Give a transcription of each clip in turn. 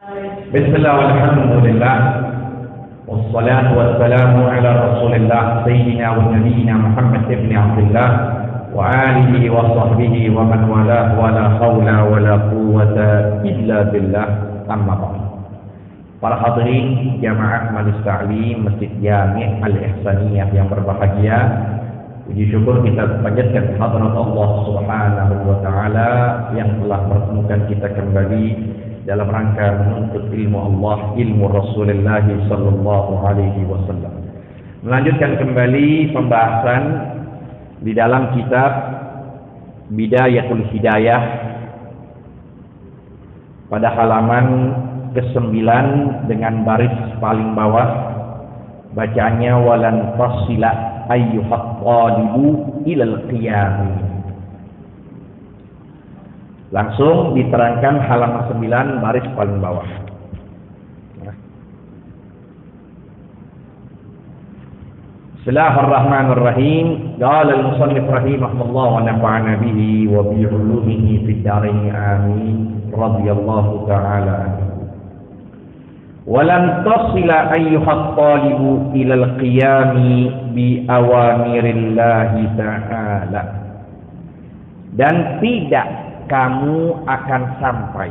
Bismillah walhamdulillah wassalatu wassalamu ala rasulillah sayyidina wa nabiyyina Muhammad ibn Abdullah wa alihi wa sahbihi wa man walah wa la hawla wa la quwwata illa billah amma ba'd. Para hadirin jamaah Majelis Ta'lim Masjid Jami' Al-Ihsaniyah yang berbahagia, puji syukur kita panjatkan hadirat Allah Subhanahu wa taala yang telah mempertemukan kita kembali dalam rangka menuntut ilmu Allah, ilmu Rasulullah sallallahu alaihi wasallam. Melanjutkan kembali pembahasan di dalam kitab Bidayatul Hidayah pada halaman ke-9 dengan baris paling bawah, bacaannya walan fasila ayyuhat talibu ilal qiyam. Langsung diterangkan halaman 9 baris paling bawah. Bismillahirrahmanirrahim. Qala al-musannif rahimahullah wa nafa'ana bihi wa bi 'ulumihi fid dharain amin. Radhiyallahu ta'ala anhu. Walan tasila ayyuhat talibu ilal qiyami bi awamirillahi ta'ala. Dan tidak kamu akan sampai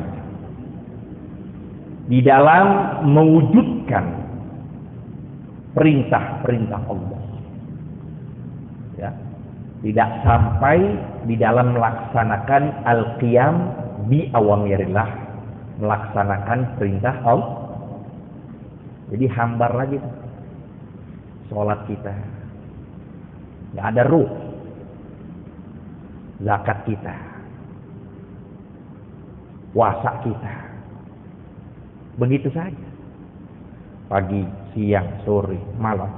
di dalam mewujudkan perintah-perintah Allah, ya, tidak sampai di dalam melaksanakan al-qiyam bi awamirillah, melaksanakan perintah Allah. Jadi hambar lagi tuh sholat kita, nggak ada ruh. Zakat kita, puasa kita, begitu saja. Pagi, siang, sore, malam,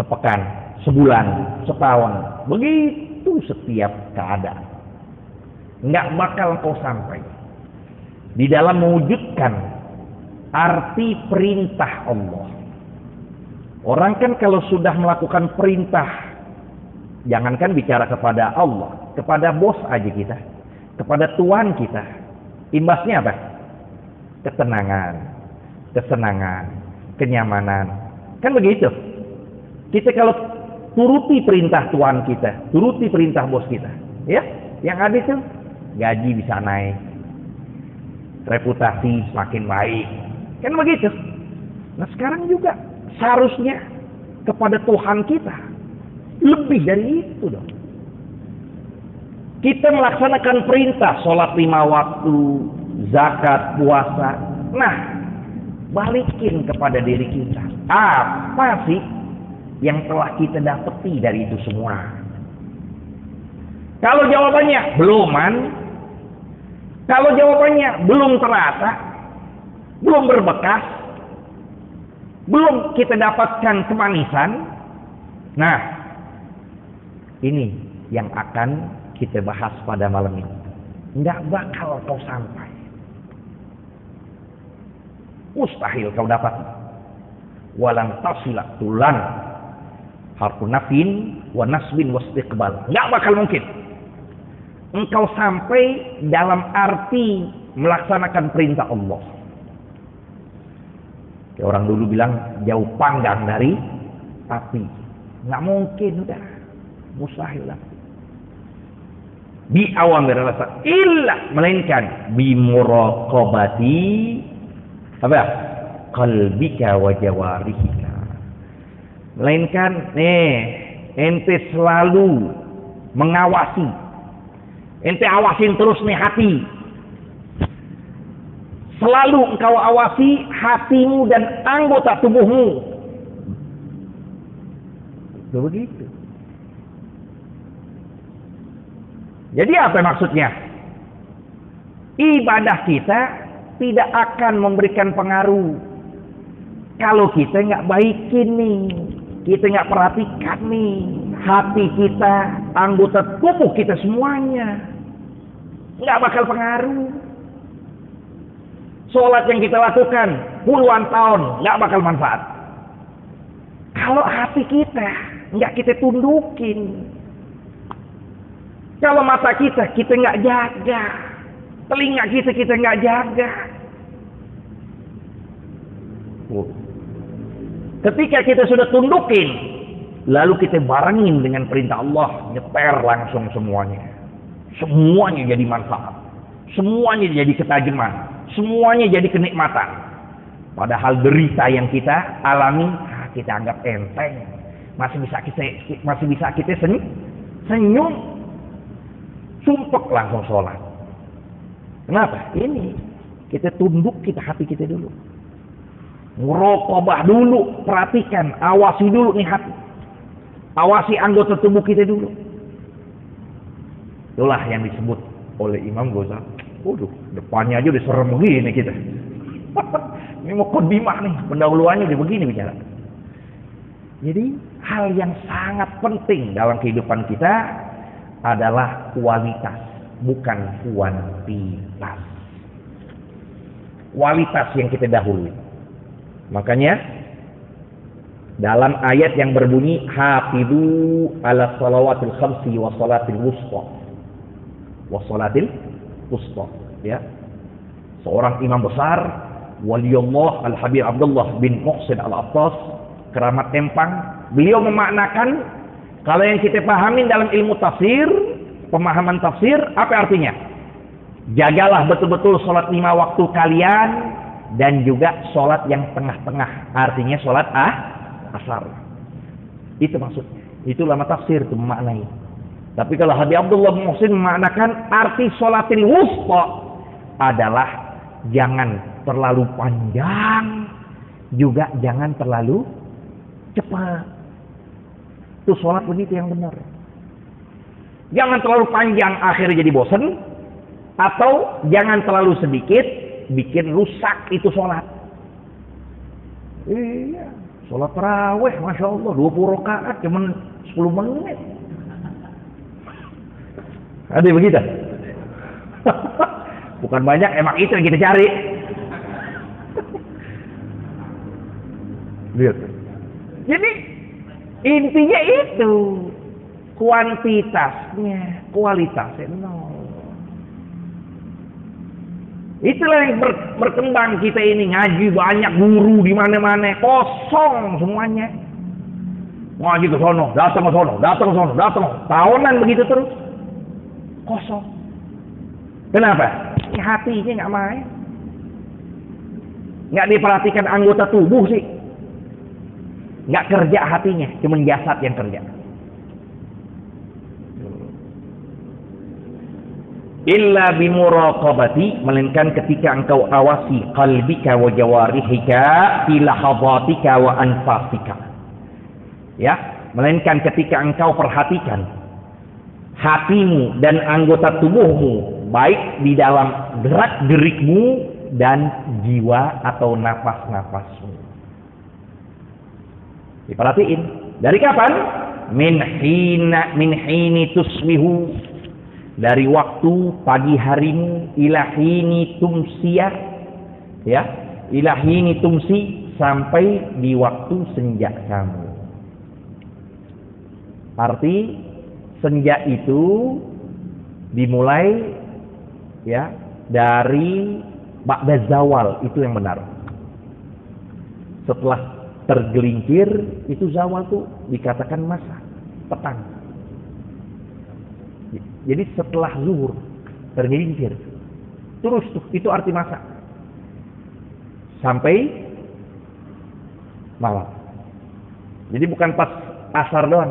sepekan, sebulan, setahun, begitu setiap keadaan. Nggak bakal kau sampai di dalam mewujudkan arti perintah Allah. Orang kan kalau sudah melakukan perintah, jangankan bicara kepada Allah, kepada bos aja kita, kepada Tuhan kita, imbasnya apa? Ketenangan, kesenangan, kenyamanan. Kan begitu. Kita kalau turuti perintah Tuhan kita, turuti perintah bos kita, ya, yang ada itu gaji bisa naik, reputasi semakin baik. Kan begitu. Nah sekarang juga seharusnya kepada Tuhan kita lebih dari itu dong. Kita melaksanakan perintah sholat 5 waktu, zakat, puasa. Nah, balikin kepada diri kita. Apa sih yang telah kita dapati dari itu semua? Kalau jawabannya beluman, kalau jawabannya belum terasa, belum berbekas, belum kita dapatkan kemanisan, nah, ini yang akan kita bahas pada malam ini. Nggak bakal kau sampai. Mustahil kau dapat. Walang tasila tulan harfu nafin wa nasbin wa istiqbal. Nggak bakal mungkin engkau sampai dalam arti melaksanakan perintah Allah. Kayak orang dulu bilang jauh panggang dari api. Nggak mungkin, udah mustahil lah. Bi awamir rasa illa, melainkan bi muraqabati apa? Qalbika wa jawarihika. Melainkan ente selalu mengawasi. Ente awasin terus nih hati. Selalu engkau awasi hatimu dan anggota tubuhmu. Begitu. Jadi apa maksudnya? Ibadah kita tidak akan memberikan pengaruh kalau kita nggak baikin nih, kita nggak perhatikan nih hati kita, anggota tubuh kita semuanya, nggak bakal pengaruh. Sholat yang kita lakukan puluhan tahun nggak bakal manfaat kalau hati kita nggak kita tundukin. Kalau mata kita nggak jaga, telinga kita nggak jaga, Ketika kita sudah tundukin, lalu kita barengin dengan perintah Allah, nyeper langsung semuanya. Semuanya jadi manfaat. Semuanya jadi ketajaman. Semuanya jadi kenikmatan. Padahal derita yang kita alami, kita anggap enteng. Masih bisa kita senyum. Sumpek langsung sholat. Kenapa? Ini kita tunduk hati kita dulu. Muraqabah dulu, perhatikan, awasi dulu nih hati. Awasi anggota tubuh kita dulu. Itulah yang disebut oleh Imam Ghazali. Waduh, depannya aja udah serem begini kita. Ini mau kodimah nih, pendahuluannya udah begini bicara. Jadi hal yang sangat penting dalam kehidupan kita adalah kualitas, bukan kuantitas. Kualitas yang kita dahului. Makanya dalam ayat yang berbunyi hafidu ala salawatil khamsi wa salatil wusta. Wa salatil wusta, ya. Seorang imam besar Waliullah Al-Habib Abdullah bin Muhsin Al-Attas, keramat Empang, beliau memaknakan kalau yang kita pahamin dalam ilmu tafsir, pemahaman tafsir, apa artinya? Jagalah betul-betul sholat 5 waktu kalian dan juga sholat yang tengah-tengah, artinya sholat asar. Itu maksudnya. Itu lama tafsir itu memaknai. Tapi kalau Habib Abdullah bin Muhsin memaknakan arti sholatil wusta adalah jangan terlalu panjang, juga jangan terlalu cepat. Itu sholat begitu yang benar. Jangan terlalu panjang akhirnya jadi bosan, atau jangan terlalu sedikit bikin rusak itu sholat. Iya, sholat tarawih, masya Allah 20 rakaat cuma 10 menit. Ada yang begitu? Bukan banyak, emang itu yang kita cari. Lihat. Jadi intinya itu, kuantitasnya, kualitasnya nol. Itulah yang berkembang kita ini, ngaji banyak, guru di mana-mana, kosong semuanya. Ngaji ke sono, datang ke sono, datang ke sono, datang. Tahunan begitu terus. Kosong. Kenapa? Ini hatinya nggak main. Nggak diperhatikan anggota tubuh sih. Nggak kerja hatinya, cuma jasad yang kerja. Illa bimuraqabati, melainkan ketika engkau awasi qalbika wa jawarihika fi lahadhatika wa anfasika. Ya, melainkan ketika engkau perhatikan hatimu dan anggota tubuhmu, baik di dalam gerak-gerikmu dan jiwa atau nafas-nafasmu. Diperhatiin. Dari kapan? Min hini tusbihu, dari waktu pagi harimu, ilahini tumsiyah, ya, ilahini tumsi, sampai di waktu senja kamu. Arti senja itu dimulai, ya, dari ba'da zawal, itu yang benar. Setelah tergelincir itu zawal tuh dikatakan masa petang. Jadi setelah zuhur tergelincir terus tuh, itu arti masa sampai malam. Jadi bukan pas asar doang,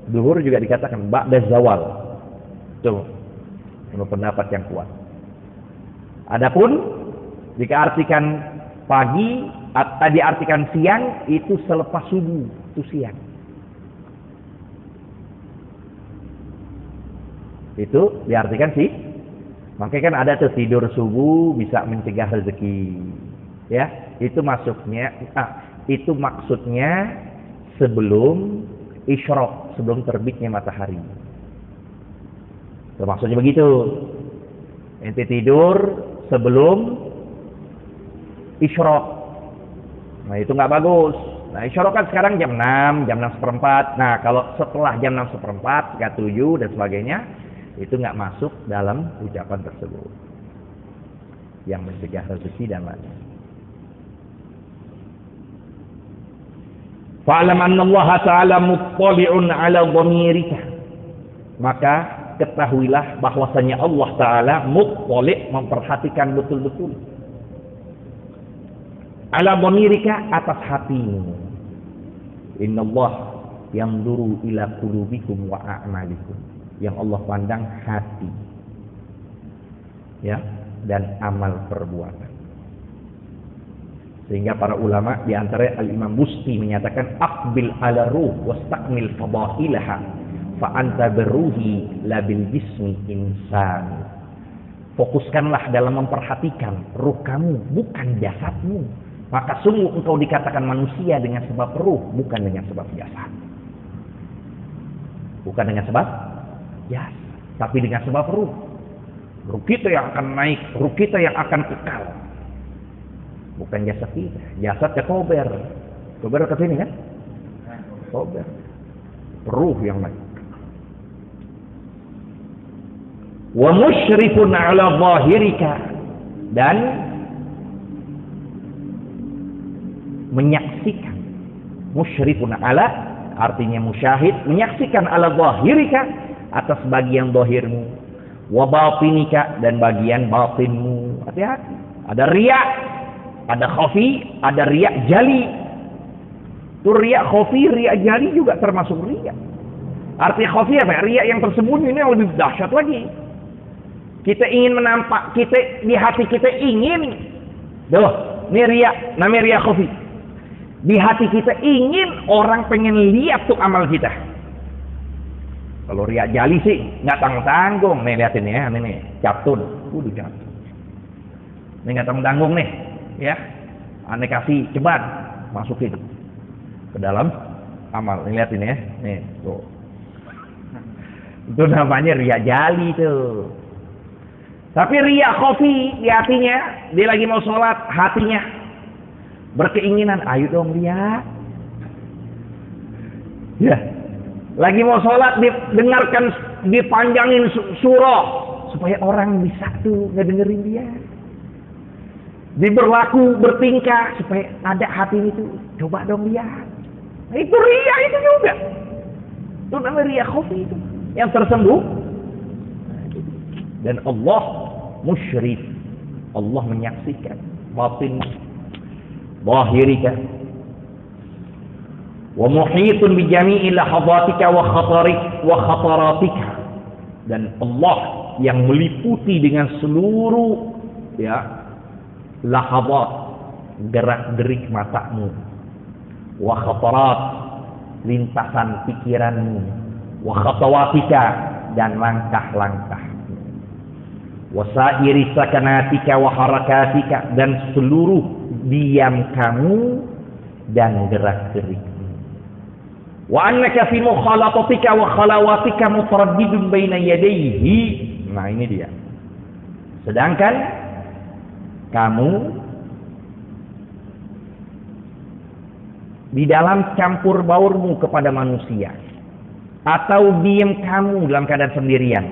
zuhur juga dikatakan ba'da zawal. Tuh, menurut pendapat yang kuat. Adapun jika artikan pagi atau diartikan siang, itu selepas subuh, itu siang. Itu diartikan sih. Makanya kan ada tuh tidur subuh bisa mencegah rezeki. Ya, itu maksudnya itu maksudnya sebelum isyraq, sebelum terbitnya matahari. Itu maksudnya begitu. Ente tidur sebelum isyraq. Nah, itu nggak bagus. Nah, isyraq kan sekarang jam 6, jam 6:15. Nah, kalau setelah jam 6:15, jam 7 dan sebagainya, itu nggak masuk dalam ucapan tersebut yang mencegah rezeki dan lain. Fa'lam anna Allah Ta'ala muttali'un 'ala dhamirika. Maka ketahuilah bahwasanya Allah Ta'ala muttali', memperhatikan betul-betul. 'Ala dhamirika, atas hatimu. Inna Allah yanzuru ila qulubikum wa a'malikum. Yang Allah pandang hati, ya, dan amal perbuatan. Sehingga para ulama di antara Al-Imam Busti menyatakan aqbil ala ruh wastakmil fadailaha fa anta berruhi la bil jismi insan. Fokuskanlah dalam memperhatikan ruh kamu, bukan jasadmu. Maka sungguh engkau dikatakan manusia dengan sebab ruh, bukan dengan sebab jasad. Bukan dengan sebab jasad, tapi dengan sebab ruh. Ruh kita yang akan naik, ruh kita yang akan kekal. Bukan jasad kita. Jasad ya kober. Kober ke sini kan? Kober. Ruh yang naik. Wa musyrifun ala zahirika, dan menyaksikan. Musyrifun ala artinya musyahid, menyaksikan ala zahirika, atas bagian zahirmu. Wa batinika, dan bagian batinmu. Hati-hati. Ada riya, ada khafi, ada riya jali. Itu riya khafi, riya jali juga termasuk riya. Arti khafi apa? Riya yang tersembunyi, ini yang lebih dahsyat lagi. Kita ingin menampak, kita di hati kita ingin, ini riya, namanya riya khafi. Di hati kita ingin orang pengen lihat tuh amal kita. Kalau riya jali sih nggak tanggung-tanggung. Nih liatin ya, ini nih captun, captun. Ini nggak tanggung-tanggung nih. Ya, aneh kasih ceban, masukin ke dalam amal. Ini lihat ini ya, nih tuh. Itu namanya riya jali tuh. Tapi riya khafi di hatinya, dia lagi mau sholat, hatinya berkeinginan, ayo dong lihat. Ya, lagi mau sholat, didengarkan, dipanjangin surah supaya orang bisa tuh ngedengerin dia. Berlaku, bertingkah supaya ada hati itu. Coba dong lihat. Nah, itu riya itu juga. Itu namanya riya khafi itu. Yang tersembunyi. Dan Allah musyrif. Allah menyaksikan batin zahirika. Wa muhitun bi jami'i lahadhatika wa khataratika. Dan Allah yang meliputi dengan seluruh, ya, lahadat, gerak-gerik matamu, wa khatarat, lintasan pikiranmu, wa khatawatika, dan langkah-langkah, wa sairi sakanatika wa harakatika, dan seluruh diam kamu dan gerak-gerikmu. Wa annaka fi mukhalatatika wa khalawatika mutaraddidun baina yadayhi. Nah, ini dia. Sedangkan kamu di dalam campur baurmu kepada manusia, atau diam kamu dalam keadaan sendirian,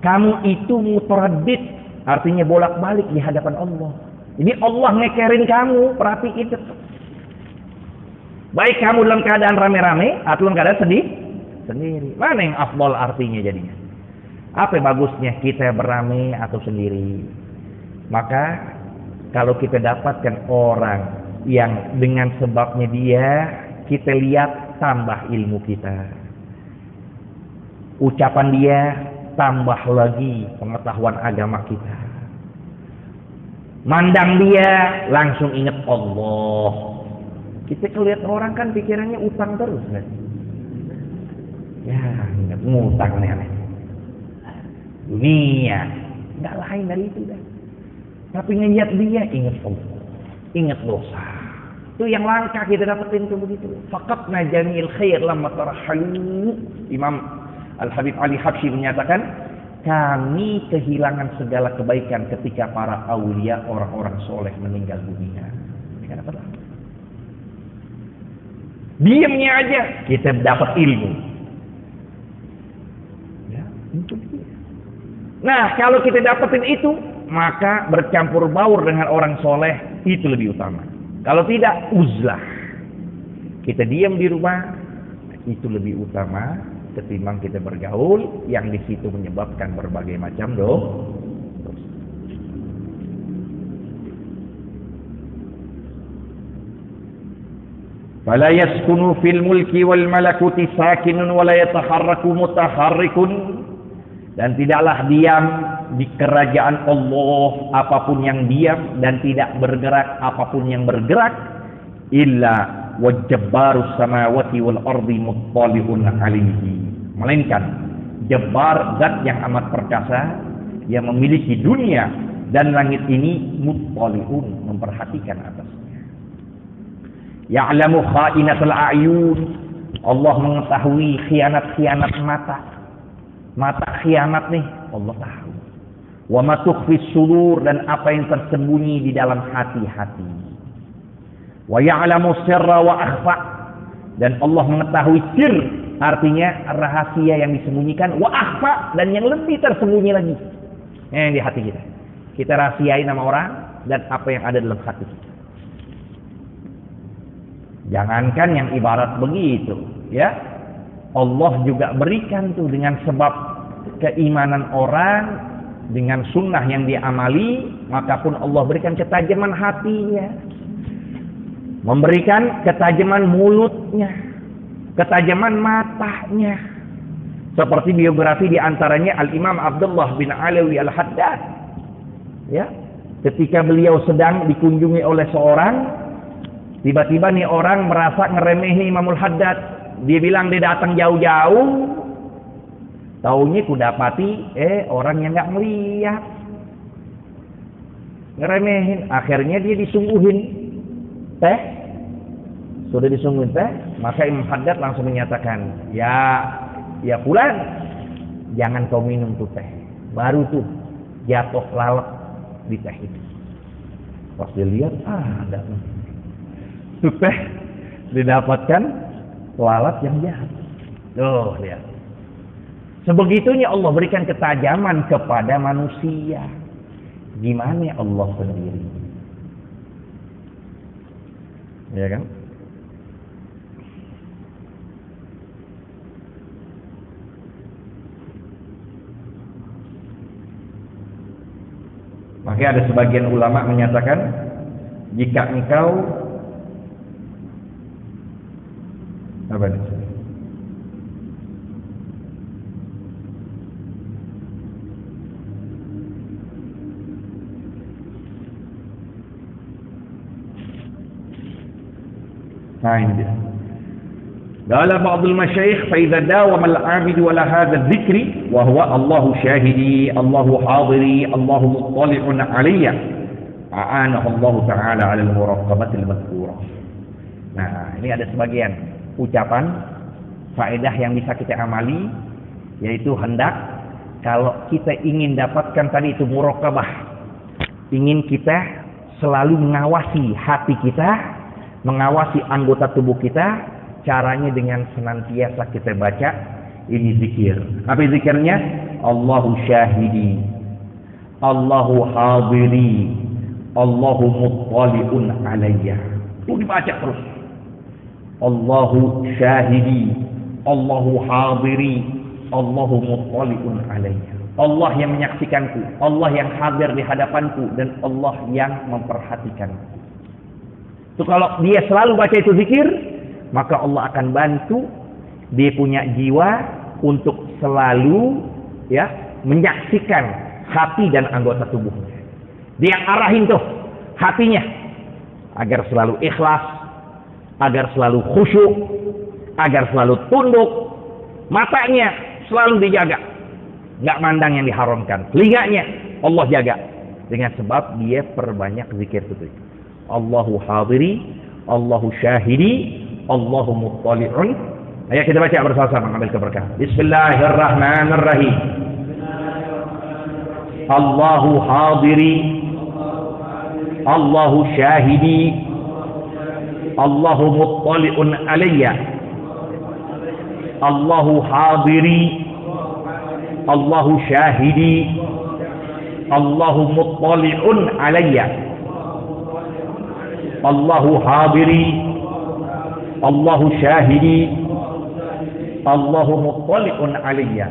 kamu itu mutaraddid, artinya bolak-balik di hadapan Allah. Jadi Allah ngekerin kamu, perhatiin itu. Baik kamu dalam keadaan rame-rame atau dalam keadaan sendiri. Mana yang afdal artinya jadinya? Apa bagusnya kita beramai atau sendiri? Maka kalau kita dapatkan orang yang dengan sebabnya dia, kita lihat tambah ilmu kita. Ucapan dia tambah lagi pengetahuan agama kita. Mandang dia langsung ingat Allah. Kita kelihatan orang kan pikirannya utang terus kan? Ya, ingat ngutang nih. Dunia nggak lain dari itu dah. Tapi ngelihat dia ingat Allah, ingat dosa. Itu yang langka kita dapetin tuh begitu. Faqatna jamil khair lamma tarahalu. Imam Al-Habib Ali Habsyi menyatakan, kami kehilangan segala kebaikan ketika para aulia, orang-orang soleh meninggal dunia. Kenapa? Diamnya aja kita dapat ilmu. Ya, itu dia. Nah, kalau kita dapetin itu, maka bercampur baur dengan orang soleh itu lebih utama. Kalau tidak, uzlah. kita diam di rumah itu lebih utama ketimbang kita bergaul yang di situ menyebabkan berbagai macam dosa. Fala yaskunu fil mulki wal malakuti sakinun wa la yataharraku mutaharrikun, dan tidaklah diam di kerajaan Allah apapun yang diam dan tidak bergerak apapun yang bergerak illa wajabbarus samawati wal ardi muttali'un alaihi, melainkan Jabbar, zat yang amat perkasa yang memiliki dunia dan langit ini, muttali'un, memperhatikan atasnya. Ya'lamu kha'inatul a'yun, Allah mengetahui khianat-khianat mata. Mata khianat nih, Allah tahu. Wa ma tukhfis sudur, dan apa yang tersembunyi di dalam hati-hati. Wa ya'lamu sirra wa akhfa, dan Allah mengetahui sir, artinya rahasia yang disembunyikan, wa akhfa, dan yang lebih tersembunyi lagi. Yang di hati kita. Kita rahasiain sama orang dan apa yang ada dalam hati kita. Jangankan yang ibarat begitu, ya. Allah juga berikan tuh dengan sebab keimanan orang dengan sunnah yang diamali, maka pun Allah berikan ketajaman hatinya, memberikan ketajaman mulutnya, ketajaman matanya. Seperti biografi diantaranya Al-Imam Abdullah bin Alawi Al-Haddad, ya, ketika beliau sedang dikunjungi oleh seorang, tiba-tiba nih orang merasa ngeremehi Imamul Haddad. Dia bilang dia datang jauh-jauh, taunya kudapati orang yang nggak melihat, ngeremehin. Akhirnya dia disungguhin teh, sudah disungguhin teh, maka Imam Haddad langsung menyatakan, ya fulan, jangan kau minum tuh teh. Baru tuh jatuh lalat di teh itu. Pas dia lihat, ada tuh teh didapatkan lalat yang jahat. Tuh lihat. Sebegitunya Allah berikan ketajaman kepada manusia. Gimana Allah sendiri? Ya kan? Maka ada sebagian ulama menyatakan, jika engkau apa ini? Nah ini dia. Qala ba'dul masyayikh fa idza dawama al-'abidu ala hadha adh-dhikri wa huwa Allahu syahidi, Allahu hadiri, Allahu muttali'un 'alayya, a'anahu Allah ta'ala 'ala al-muraqabati al-madhkurah. Nah, ini ada sebagian ucapan faedah yang bisa kita amali, yaitu hendak kalau kita ingin dapatkan tadi itu muraqabah, ingin kita selalu mengawasi hati kita, mengawasi anggota tubuh kita, caranya dengan senantiasa kita baca ini zikir. Apa zikirnya? Allahu syahidi, Allahu hadiri, Allahu muttali'un alayya. Itu dibaca terus. Allahu syahidi, Allahu hadiri, Allahu muttali'un alayya. Allah yang menyaksikanku, Allah yang hadir di hadapanku, dan Allah yang memperhatikanku. Itu kalau dia selalu baca itu zikir, maka Allah akan bantu dia punya jiwa untuk selalu menyaksikan hati dan anggota tubuhnya. Dia arahin tuh hatinya agar selalu ikhlas, agar selalu khusyuk, agar selalu tunduk. Matanya selalu dijaga, nggak mandang yang diharamkan. Telinganya Allah jaga dengan sebab dia perbanyak zikir itu. Allahu hadiri, Allahu syahidi, Allahu muttali'un. Ayo kita baca bersama-sama mengambil keberkahan. Bismillahirrahmanirrahim. Allahu hadiri, Allahu syahidi, Allahu muttali'un alayya. Allahu hadiri, Allahu syahidi, Allahu muttali'un alayya. Allahu hadiri, Allahu syahidi Allahu muttali'un aliyya